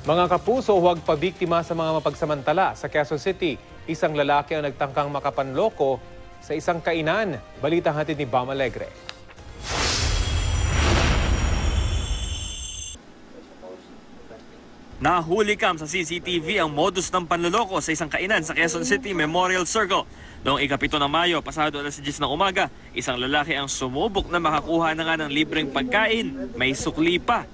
Mga kapuso, huwag pabiktima sa mga mapagsamantala. Sa Quezon City, isang lalaki ang nagtangkang makapanloko sa isang kainan. Balitang hatid ni Bam Alegre. Nahuli kam sa CCTV ang modus ng panloloko sa isang kainan sa Quezon City Memorial Circle. Noong ika-7 ng Mayo, pasado alas 10 ng umaga, isang lalaki ang sumubok na makakuha na nga ng libreng pagkain. May sukli pa.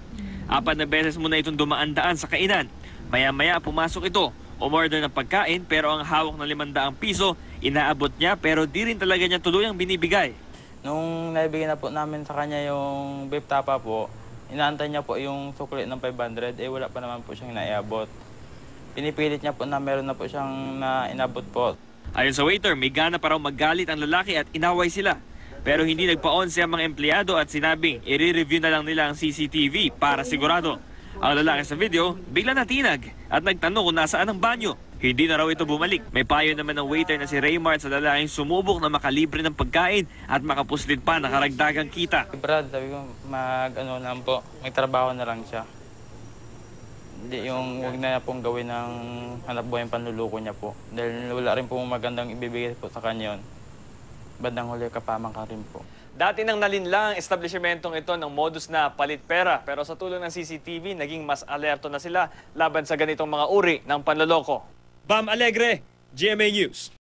4 na beses muna itong dumaan-daan sa kainan. Maya-maya pumasok ito, umorder ng pagkain pero ang hawak na 500 piso, inaabot niya pero di rin talaga niya tuluyang binibigay. Nung naibigay na po namin sa kanya yung beef tapa po, inaantay niya po yung sukli ng 500, wala pa naman po siyang naiabot. Pinipilit niya po na meron na po siyang inabot po. Ayon sa waiter, may gana pa raw magalit ang lalaki at inaway sila. Pero hindi nagpa-onse ang mga empleyado at sinabing i-review na lang nila ang CCTV para sigurado. Ang lalaki sa video, bigla natinag at nagtanong kung nasaan ang banyo. Hindi na raw ito bumalik. May payo naman ng waiter na si Raymart sa lalaking sumubok na makalibre ng pagkain at makapuslit pa na karagdagang kita. Brad, sabi ko, lang po, may trabaho na lang siya. Hindi yung huwag na pong gawin ng hanap buhay yung panluloko niya po. Dahil wala rin pong magandang ibibigay po sa kanya yun. Bandang huli kapamang ka rin po. Dati nang nalinlang ang establishmentong ito ng modus na palit pera. Pero sa tulong ng CCTV, naging mas alerto na sila laban sa ganitong mga uri ng panloloko. Bam Alegre, GMA News.